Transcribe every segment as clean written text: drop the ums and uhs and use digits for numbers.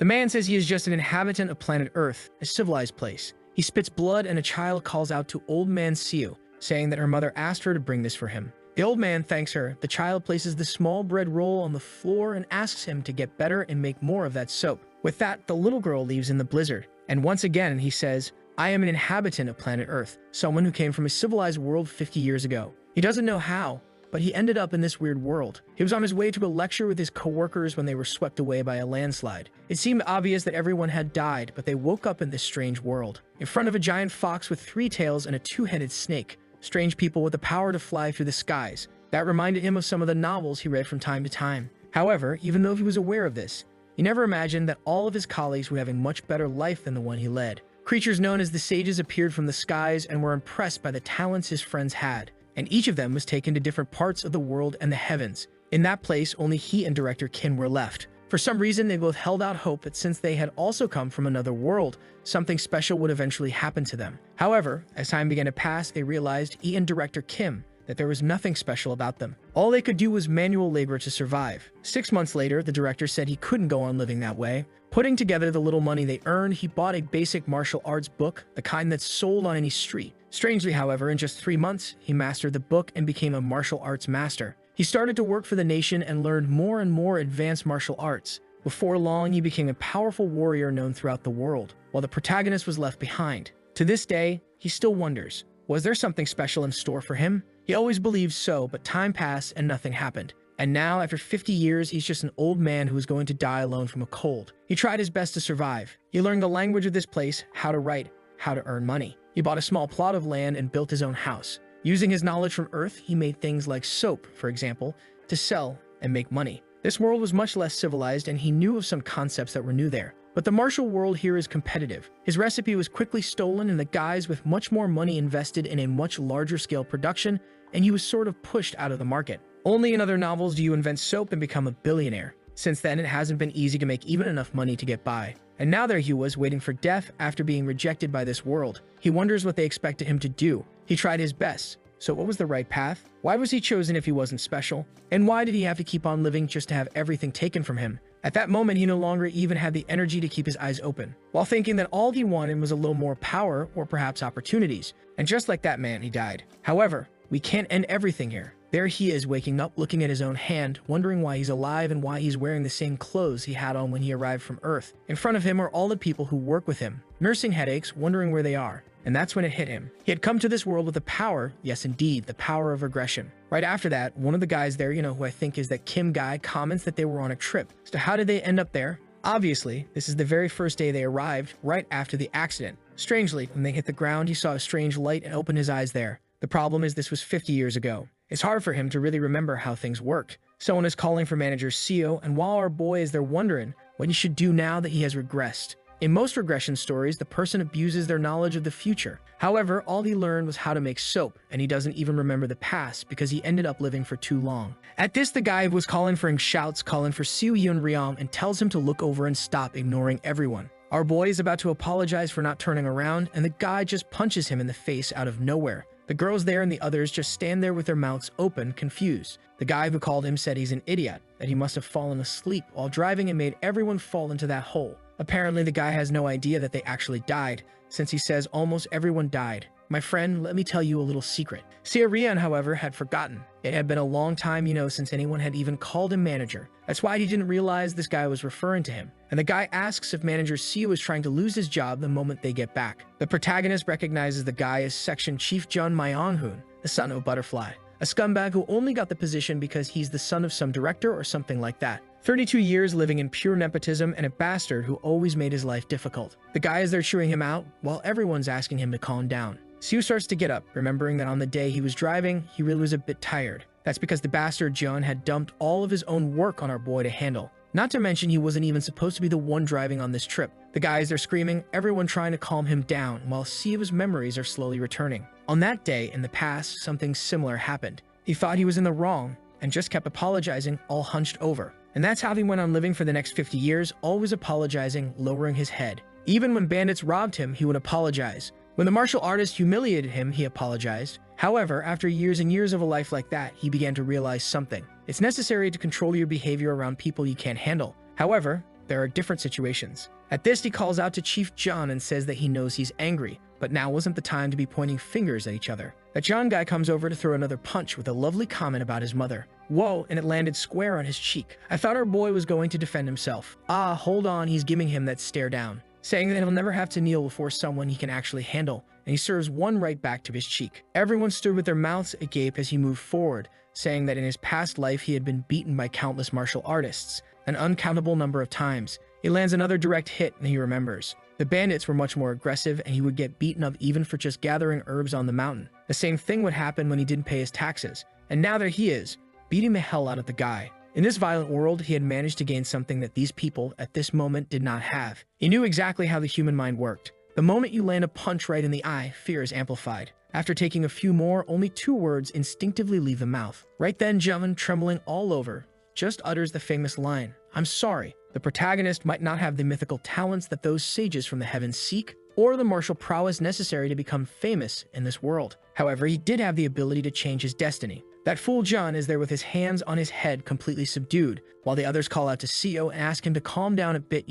The man says he is just an inhabitant of planet Earth, a civilized place. He spits blood and a child calls out to old man Sahu, saying that her mother asked her to bring this for him. The old man thanks her. The child places the small bread roll on the floor and asks him to get better and make more of that soap. With that, the little girl leaves in the blizzard. And once again, he says, I am an inhabitant of planet Earth, someone who came from a civilized world 50 years ago. He doesn't know how, but he ended up in this weird world. He was on his way to a lecture with his coworkers when they were swept away by a landslide. It seemed obvious that everyone had died, but they woke up in this strange world. In front of a giant fox with 3 tails and a 2-headed snake. Strange people with the power to fly through the skies. That reminded him of some of the novels he read from time to time. However, even though he was aware of this, he never imagined that all of his colleagues would have a much better life than the one he led. Creatures known as the sages appeared from the skies and were impressed by the talents his friends had, and each of them was taken to different parts of the world and the heavens. In that place, only he and director Kim were left. For some reason, they both held out hope that since they had also come from another world, something special would eventually happen to them. However, as time began to pass, they realized, he and director Kim, that there was nothing special about them. All they could do was manual labor to survive. 6 months later, the director said he couldn't go on living that way. Putting together the little money they earned, he bought a basic martial arts book, the kind that's sold on any street. Strangely, however, in just 3 months, he mastered the book and became a martial arts master. He started to work for the nation and learned more and more advanced martial arts. Before long, he became a powerful warrior known throughout the world, while the protagonist was left behind. To this day, he still wonders, was there something special in store for him? He always believed so, but time passed and nothing happened. And now, after 50 years, he's just an old man who is going to die alone from a cold. He tried his best to survive. He learned the language of this place, how to write, how to earn money. He bought a small plot of land and built his own house. Using his knowledge from Earth, he made things like soap, for example, to sell and make money. This world was much less civilized, and he knew of some concepts that were new there. But the martial world here is competitive. His recipe was quickly stolen, and the guys with much more money invested in a much larger scale production, and he was sort of pushed out of the market. Only in other novels do you invent soap and become a billionaire. Since then, it hasn't been easy to make even enough money to get by. And now there he was, waiting for death after being rejected by this world. He wonders what they expected him to do. He tried his best. So what was the right path? Why was he chosen if he wasn't special? And why did he have to keep on living just to have everything taken from him? At that moment, he no longer even had the energy to keep his eyes open, while thinking that all he wanted was a little more power or perhaps opportunities. And just like that man, he died. However, we can't end everything here. There he is, waking up, looking at his own hand, wondering why he's alive and why he's wearing the same clothes he had on when he arrived from Earth. In front of him are all the people who work with him, nursing headaches, wondering where they are. And that's when it hit him. He had come to this world with the power, yes indeed, the power of regression. Right after that, one of the guys there, who I think is that Kim guy, comments that they were on a trip. So how did they end up there? Obviously, this is the very first day they arrived, right after the accident. Strangely, when they hit the ground, he saw a strange light and opened his eyes there. The problem is this was 50 years ago. It's hard for him to really remember how things worked. Someone is calling for manager Sahu, and while our boy is there wondering what he should do now that he has regressed. In most regression stories, the person abuses their knowledge of the future. However, all he learned was how to make soap, and he doesn't even remember the past because he ended up living for too long. At this, the guy was calling for him shouts, calling for Sahu Yun Ryam, and tells him to look over and stop ignoring everyone. Our boy is about to apologize for not turning around, and the guy just punches him in the face out of nowhere. The girls there and the others just stand there with their mouths open, confused. The guy who called him said he's an idiot, that he must have fallen asleep while driving and made everyone fall into that hole. Apparently, the guy has no idea that they actually died, since he says almost everyone died. My friend, let me tell you a little secret. Rian, however, had forgotten. It had been a long time, since anyone had even called him manager. That's why he didn't realize this guy was referring to him. And the guy asks if manager Sahu is trying to lose his job the moment they get back. The protagonist recognizes the guy as Section Chief Jun Myonghun, the son of a butterfly. A scumbag who only got the position because he's the son of some director or something like that. 32 years living in pure nepotism and a bastard who always made his life difficult. The guy is there chewing him out while everyone's asking him to calm down. Sahu starts to get up, remembering that on the day he was driving, he really was a bit tired. That's because the bastard John had dumped all of his own work on our boy to handle. Not to mention he wasn't even supposed to be the one driving on this trip. The guys are screaming, everyone trying to calm him down, while Sahu's memories are slowly returning. On that day, in the past, something similar happened. He thought he was in the wrong, and just kept apologizing, all hunched over. And that's how he went on living for the next 50 years, always apologizing, lowering his head. Even when bandits robbed him, he would apologize. When the martial artist humiliated him, he apologized. However, after years and years of a life like that, he began to realize something. It's necessary to control your behavior around people you can't handle. However, there are different situations. At this, he calls out to Chief John and says that he knows he's angry, but now wasn't the time to be pointing fingers at each other. That John guy comes over to throw another punch with a lovely comment about his mother. Whoa, and it landed square on his cheek. I thought our boy was going to defend himself. Ah, hold on, he's giving him that stare down, saying that he'll never have to kneel before someone he can actually handle, and he serves one right back to his cheek. Everyone stood with their mouths agape as he moved forward, saying that in his past life he had been beaten by countless martial artists, an uncountable number of times. He lands another direct hit and he remembers. The bandits were much more aggressive and he would get beaten up even for just gathering herbs on the mountain. The same thing would happen when he didn't pay his taxes. And now there he is, beating the hell out of the guy. In this violent world, he had managed to gain something that these people at this moment did not have. He knew exactly how the human mind worked. The moment you land a punch right in the eye, fear is amplified. After taking a few more, only 2 words instinctively leave the mouth. Right then, John, trembling all over, just utters the famous line, "I'm sorry." The protagonist might not have the mythical talents that those sages from the heavens seek, or the martial prowess necessary to become famous in this world. However, he did have the ability to change his destiny. That fool John is there with his hands on his head completely subdued, while the others call out to Seo and ask him to calm down a bit,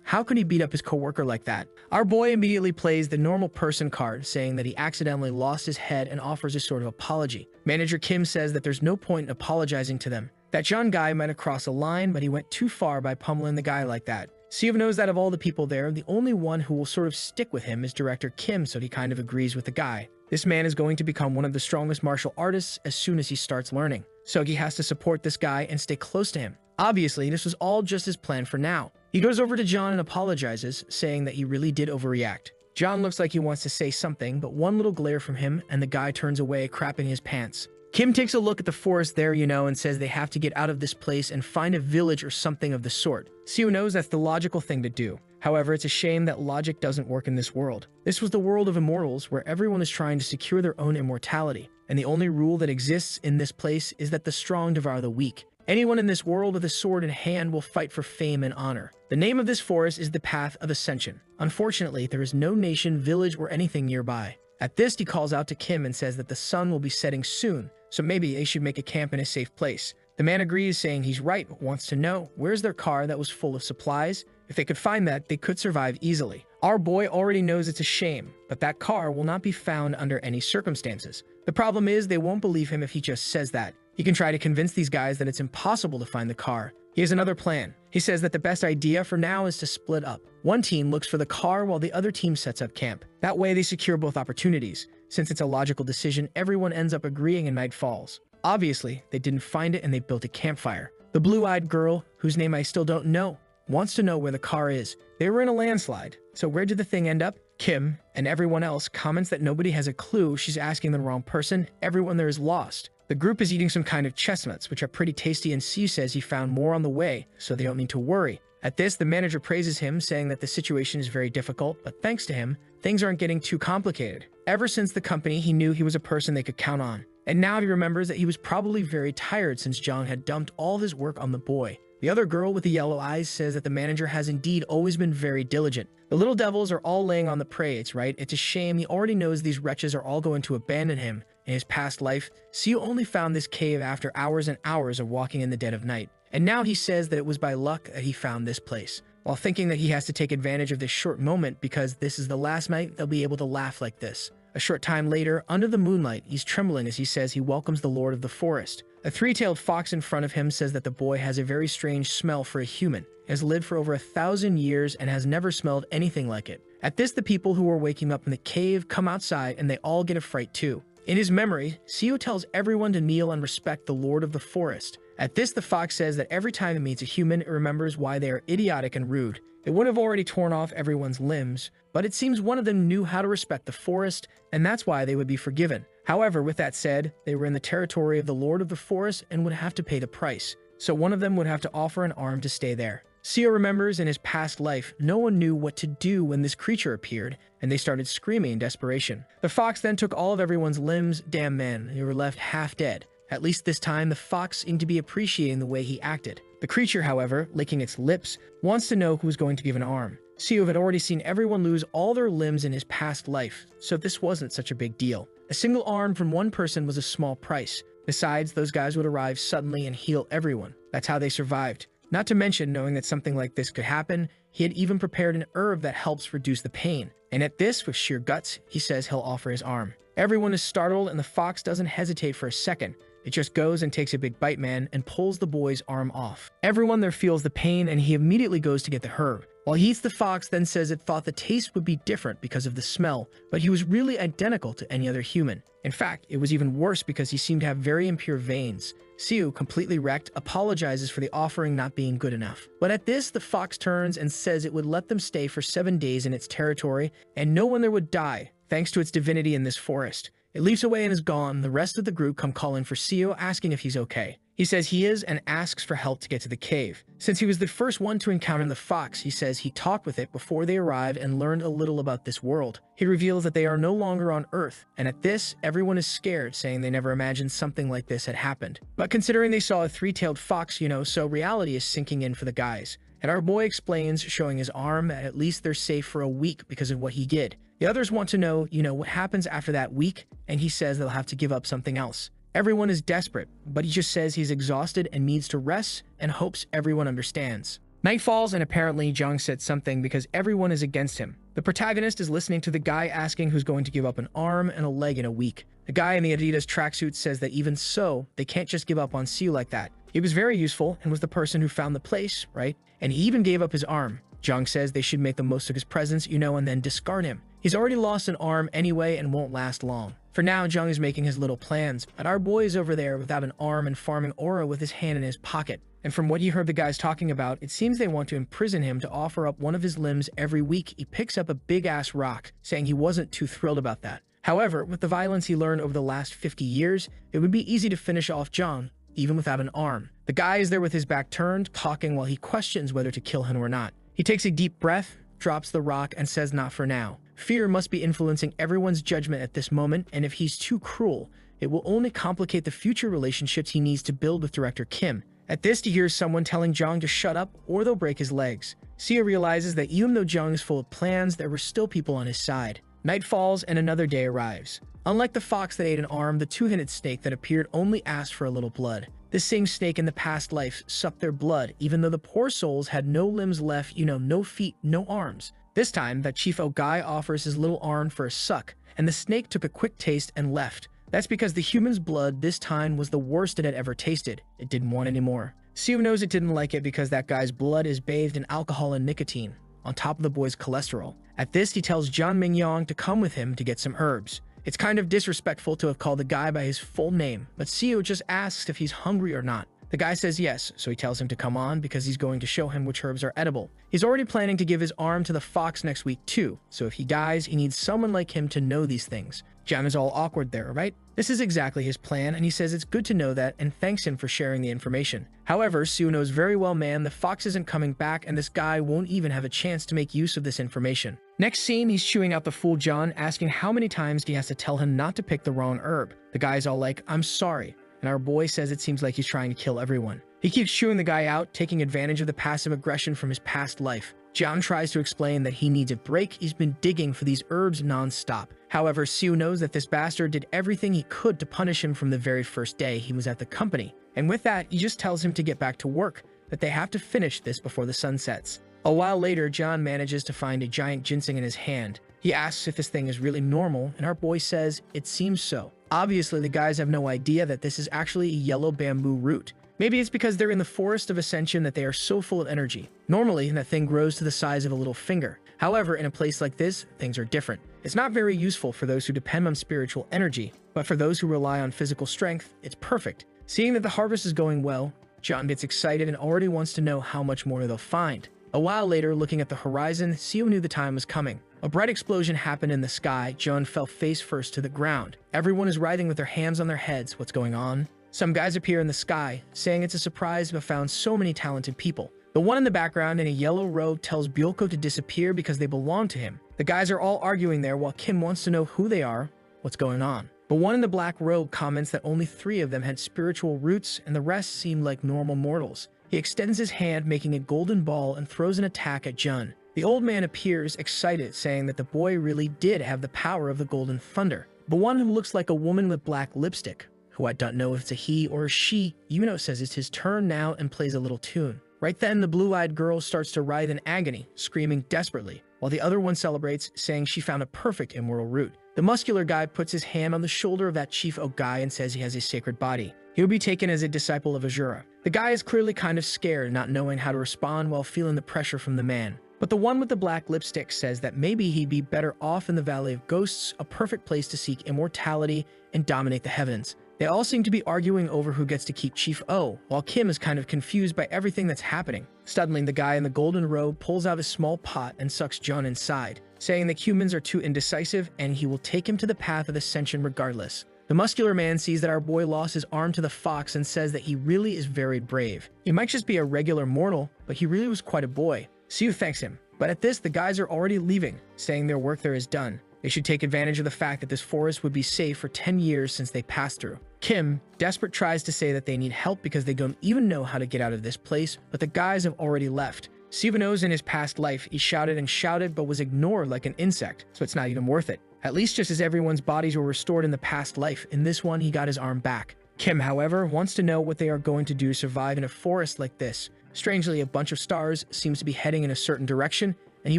How could he beat up his coworker like that? Our boy immediately plays the normal person card, saying that he accidentally lost his head and offers a sort of apology. Manager Kim says that there's no point in apologizing to them. That John guy might have crossed a line, but he went too far by pummeling the guy like that. Seo knows that of all the people there, the only one who will sort of stick with him is Director Kim, so he kind of agrees with the guy. This man is going to become one of the strongest martial artists as soon as he starts learning. Sogi has to support this guy and stay close to him. Obviously, this was all just his plan for now. He goes over to John and apologizes, saying that he really did overreact. John looks like he wants to say something, but one little glare from him and the guy turns away, crapping his pants. Kim takes a look at the forest there, and says they have to get out of this place and find a village or something of the sort. Seo knows that's the logical thing to do. However, it's a shame that logic doesn't work in this world. This was the world of immortals, where everyone is trying to secure their own immortality, and the only rule that exists in this place is that the strong devour the weak. Anyone in this world with a sword in hand will fight for fame and honor. The name of this forest is the Path of Ascension. Unfortunately, there is no nation, village, or anything nearby. At this, he calls out to Kim and says that the sun will be setting soon, so maybe they should make a camp in a safe place. The man agrees, saying he's right, but wants to know, where's their car that was full of supplies? If they could find that, they could survive easily. Our boy already knows it's a shame, but that car will not be found under any circumstances. The problem is, they won't believe him if he just says that. He can try to convince these guys that it's impossible to find the car. He has another plan. He says that the best idea for now is to split up. One team looks for the car while the other team sets up camp. That way they secure both opportunities. Since it's a logical decision, everyone ends up agreeing and night falls. Obviously, they didn't find it and they built a campfire. The blue-eyed girl, whose name I still don't know, wants to know where the car is. They were in a landslide, so where did the thing end up? Kim and everyone else comments that nobody has a clue. She's asking the wrong person. Everyone there is lost. The group is eating some kind of chestnuts, which are pretty tasty, and Seo says he found more on the way, so they don't need to worry. At this, the manager praises him, saying that the situation is very difficult, but thanks to him, things aren't getting too complicated. Ever since the company, he knew he was a person they could count on. And now he remembers that he was probably very tired since John had dumped all of his work on the boy. The other girl with the yellow eyes says that the manager has indeed always been very diligent. The little devils are all laying on the parades, right? It's a shame he already knows these wretches are all going to abandon him. In his past life, Seo only found this cave after hours and hours of walking in the dead of night. And now he says that it was by luck that he found this place, while thinking that he has to take advantage of this short moment because this is the last night they'll be able to laugh like this. A short time later, under the moonlight, he's trembling as he says he welcomes the Lord of the Forest. A three-tailed fox in front of him says that the boy has a very strange smell for a human, has lived for over 1,000 years and has never smelled anything like it. At this, the people who were waking up in the cave come outside and they all get a fright too. In his memory, Seo tells everyone to kneel and respect the Lord of the Forest. At this, the fox says that every time it meets a human, it remembers why they are idiotic and rude. It would have already torn off everyone's limbs, but it seems one of them knew how to respect the forest, and that's why they would be forgiven. However, with that said, they were in the territory of the Lord of the Forest and would have to pay the price, so one of them would have to offer an arm to stay there. Seo remembers in his past life, no one knew what to do when this creature appeared, and they started screaming in desperation. The fox then took all of everyone's limbs. Damn man, they were left half dead. At least this time, the fox seemed to be appreciating the way he acted. The creature, however, licking its lips, wants to know who's going to give an arm. Seo had already seen everyone lose all their limbs in his past life, so this wasn't such a big deal. A single arm from one person was a small price. Besides, those guys would arrive suddenly and heal everyone. That's how they survived. Not to mention, knowing that something like this could happen, he had even prepared an herb that helps reduce the pain. And at this, with sheer guts, he says he'll offer his arm. Everyone is startled, and the fox doesn't hesitate for a second. It just goes and takes a big bite, man, and pulls the boy's arm off. Everyone there feels the pain, and he immediately goes to get the herb. While he eats, the fox then says it thought the taste would be different because of the smell, but he was really identical to any other human. In fact, it was even worse because he seemed to have very impure veins. Siu, completely wrecked, apologizes for the offering not being good enough. But at this, the fox turns and says it would let them stay for 7 days in its territory, and no one there would die, thanks to its divinity in this forest. It leaps away and is gone. The rest of the group come calling for Siu, asking if he's okay. He says he is and asks for help to get to the cave. Since he was the first one to encounter the fox, he says he talked with it before they arrived and learned a little about this world. He reveals that they are no longer on Earth, and at this, everyone is scared, saying they never imagined something like this had happened. But considering they saw a 3-tailed fox, so reality is sinking in for the guys. And our boy explains, showing his arm, that at least they're safe for a week because of what he did. The others want to know, what happens after that week, and he says they'll have to give up something else. Everyone is desperate, but he just says he's exhausted and needs to rest and hopes everyone understands. Night falls, and apparently Zhang said something because everyone is against him. The protagonist is listening to the guy asking who's going to give up an arm and a leg in a week. The guy in the Adidas tracksuit says that even so, they can't just give up on Siu like that. He was very useful and was the person who found the place, right? And he even gave up his arm. Zhang says they should make the most of his presence, and then discard him. He's already lost an arm anyway and won't last long. For now, Zhang is making his little plans, but our boy is over there without an arm and farming aura with his hand in his pocket. And from what he heard the guys talking about, it seems they want to imprison him to offer up one of his limbs every week. He picks up a big-ass rock, saying he wasn't too thrilled about that. However, with the violence he learned over the last 50 years, it would be easy to finish off Zhang, even without an arm. The guy is there with his back turned, talking while he questions whether to kill him or not. He takes a deep breath, drops the rock, and says not for now. Fear must be influencing everyone's judgment at this moment, and if he's too cruel, it will only complicate the future relationships he needs to build with Director Kim. At this, he hears someone telling Zhang to shut up or they'll break his legs. Sia realizes that even though Zhang is full of plans, there were still people on his side. Night falls and another day arrives. Unlike the fox that ate an arm, the two-headed snake that appeared only asked for a little blood. This same snake in the past life sucked their blood, even though the poor souls had no limbs left, no feet, no arms. This time, that Chief Guy offers his little arm for a suck, and the snake took a quick taste and left. That's because the human's blood this time was the worst it had ever tasted. It didn't want any more. Siu knows it didn't like it because that guy's blood is bathed in alcohol and nicotine, on top of the boy's cholesterol. At this, he tells Jian Mingyang to come with him to get some herbs. It's kind of disrespectful to have called the guy by his full name, but Siu just asks if he's hungry or not. The guy says yes, so he tells him to come on because he's going to show him which herbs are edible. He's already planning to give his arm to the fox next week too, so if he dies, he needs someone like him to know these things. Jian is all awkward there, right? This is exactly his plan, and he says it's good to know that and thanks him for sharing the information. However, Siu knows very well, man, the fox isn't coming back and this guy won't even have a chance to make use of this information. Next scene, he's chewing out the fool John, asking how many times he has to tell him not to pick the wrong herb. The guy's all like, I'm sorry. And our boy says it seems like he's trying to kill everyone. He keeps chewing the guy out, taking advantage of the passive aggression from his past life. John tries to explain that he needs a break. He's been digging for these herbs non-stop. However, Siu knows that this bastard did everything he could to punish him from the very first day he was at the company. And with that, he just tells him to get back to work, that they have to finish this before the sun sets. A while later, John manages to find a giant ginseng in his hand. He asks if this thing is really normal, and our boy says it seems so. Obviously, the guys have no idea that this is actually a yellow bamboo root. Maybe it's because they're in the Forest of Ascension that they are so full of energy. Normally, that thing grows to the size of a little finger. However, in a place like this, things are different. It's not very useful for those who depend on spiritual energy, but for those who rely on physical strength, it's perfect. Seeing that the harvest is going well, John gets excited and already wants to know how much more they'll find. A while later, looking at the horizon, Siu knew the time was coming. A bright explosion happened in the sky. John fell face first to the ground. Everyone is writhing with their hands on their heads. What's going on? Some guys appear in the sky, saying it's a surprise but found so many talented people. The one in the background in a yellow robe tells Byulko to disappear because they belong to him. The guys are all arguing there while Kim wants to know who they are, what's going on. The one in the black robe comments that only 3 of them had spiritual roots and the rest seemed like normal mortals. He extends his hand, making a golden ball, and throws an attack at Jun. The old man appears excited, saying that the boy really did have the power of the golden thunder. The one who looks like a woman with black lipstick, who I don't know if it's a he or a she, Yuno says it's his turn now and plays a little tune. Right then, the blue-eyed girl starts to writhe in agony, screaming desperately, while the other one celebrates, saying she found a perfect immoral route. The muscular guy puts his hand on the shoulder of that chief oak guy and says he has a sacred body. He will be taken as a disciple of Asura. The guy is clearly kind of scared, not knowing how to respond while feeling the pressure from the man. But the one with the black lipstick says that maybe he'd be better off in the Valley of Ghosts, a perfect place to seek immortality and dominate the heavens. They all seem to be arguing over who gets to keep Chief O, while Kim is kind of confused by everything that's happening. Suddenly, the guy in the golden robe pulls out a small pot and sucks John inside, saying that humans are too indecisive and he will take him to the path of ascension regardless. The muscular man sees that our boy lost his arm to the fox and says that he really is very brave. He might just be a regular mortal, but he really was quite a boy. Siu thanks him, but at this, the guys are already leaving, saying their work there is done. They should take advantage of the fact that this forest would be safe for 10 years since they passed through. Kim, desperate, tries to say that they need help because they don't even know how to get out of this place, but the guys have already left. Siva knows in his past life he shouted and shouted but was ignored like an insect, so it's not even worth it. At least just as everyone's bodies were restored in the past life, in this one he got his arm back. Kim, however, wants to know what they are going to do to survive in a forest like this. Strangely, a bunch of stars seems to be heading in a certain direction, and he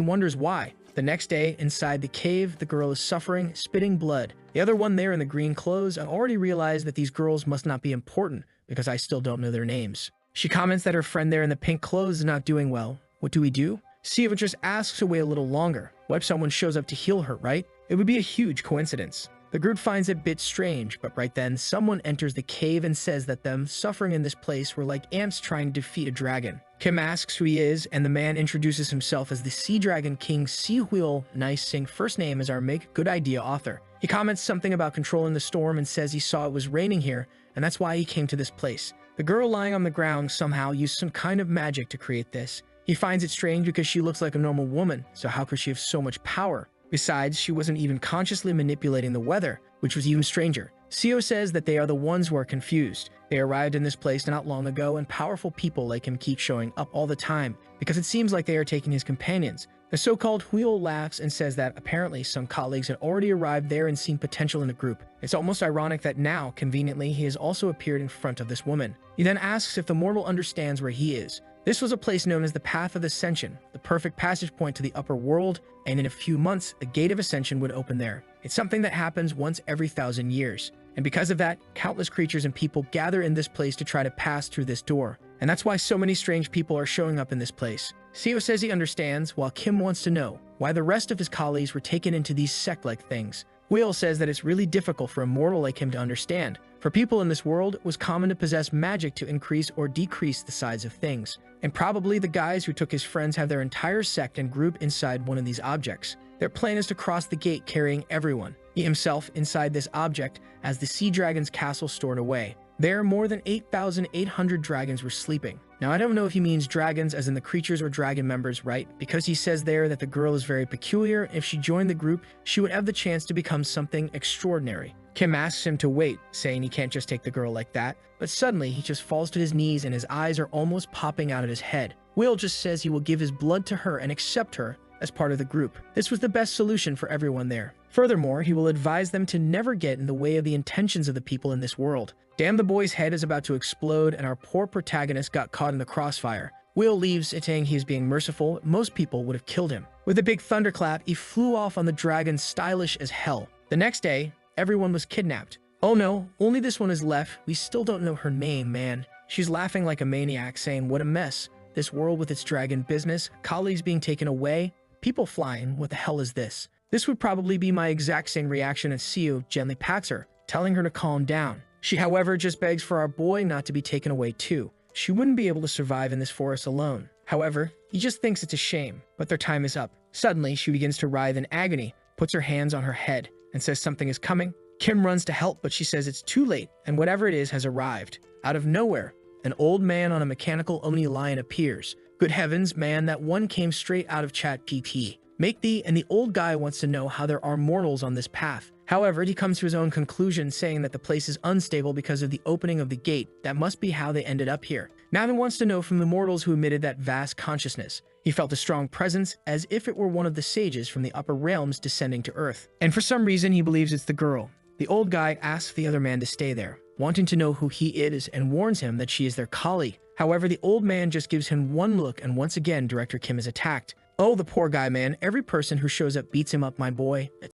wonders why. The next day, inside the cave, the girl is suffering, spitting blood. The other one there in the green clothes, I already realized that these girls must not be important, because I still don't know their names. She comments that her friend there in the pink clothes is not doing well. What do we do? Siva just asks to wait a little longer. What if someone shows up to heal her, right? It would be a huge coincidence. The group finds it a bit strange, but right then, someone enters the cave and says that them suffering in this place were like ants trying to defeat a dragon. Kim asks who he is, and the man introduces himself as the Sea Dragon King Sihuil Nice Sing, first name is our Make Good Idea author. He comments something about controlling the storm and says he saw it was raining here, and that's why he came to this place. The girl lying on the ground somehow used some kind of magic to create this. He finds it strange because she looks like a normal woman, so how could she have so much power? Besides, she wasn't even consciously manipulating the weather, which was even stranger. Sio says that they are the ones who are confused. They arrived in this place not long ago, and powerful people like him keep showing up all the time, because it seems like they are taking his companions. The so-called Huil laughs and says that apparently some colleagues had already arrived there and seen potential in the group. It's almost ironic that now, conveniently, he has also appeared in front of this woman. He then asks if the mortal understands where he is. This was a place known as the Path of Ascension, the perfect passage point to the upper world, and in a few months, the Gate of Ascension would open there. It's something that happens once every 1,000 years. And because of that, countless creatures and people gather in this place to try to pass through this door. And that's why so many strange people are showing up in this place. Sio says he understands, while Kim wants to know why the rest of his colleagues were taken into these sect-like things. Will says that it's really difficult for a mortal like him to understand. For people in this world, it was common to possess magic to increase or decrease the size of things. And probably the guys who took his friends have their entire sect and group inside one of these objects. Their plan is to cross the gate carrying everyone. He himself inside this object as the Sea Dragon's castle stored away. There, more than 8,800 dragons were sleeping. Now, I don't know if he means dragons as in the creatures or dragon members, right? Because he says there that the girl is very peculiar. If she joined the group, she would have the chance to become something extraordinary. Kim asks him to wait, saying he can't just take the girl like that. But suddenly, he just falls to his knees and his eyes are almost popping out of his head. Will just says he will give his blood to her and accept her as part of the group. This was the best solution for everyone there. Furthermore, he will advise them to never get in the way of the intentions of the people in this world. Damn, the boy's head is about to explode and our poor protagonist got caught in the crossfire. Will leaves, saying he is being merciful. Most people would have killed him. With a big thunderclap, he flew off on the dragon, stylish as hell. The next day, everyone was kidnapped. Oh no, only this one is left. We still don't know her name, man. She's laughing like a maniac, saying what a mess. This world with its dragon business, colleagues being taken away, people flying, what the hell is this? This would probably be my exact same reaction as Siu gently pats her, telling her to calm down. She, however, just begs for our boy not to be taken away too. She wouldn't be able to survive in this forest alone. However, he just thinks it's a shame, but their time is up. Suddenly, she begins to writhe in agony, puts her hands on her head, and says something is coming. Kim runs to help, but she says it's too late, and whatever it is has arrived. Out of nowhere, an old man on a mechanical Oni lion appears. Good heavens, man, that one came straight out of ChatGPT. Make thee, and the old guy wants to know how there are mortals on this path. However, he comes to his own conclusion, saying that the place is unstable because of the opening of the gate. That must be how they ended up here. Now he wants to know from the mortals who emitted that vast consciousness. He felt a strong presence, as if it were one of the sages from the upper realms descending to earth. And for some reason, he believes it's the girl. The old guy asks the other man to stay there. wanting to know who he is and warns him that she is their colleague. However, the old man just gives him one look and once again Director Kim is attacked. Oh, the poor guy, man. Every person who shows up beats him up, my boy.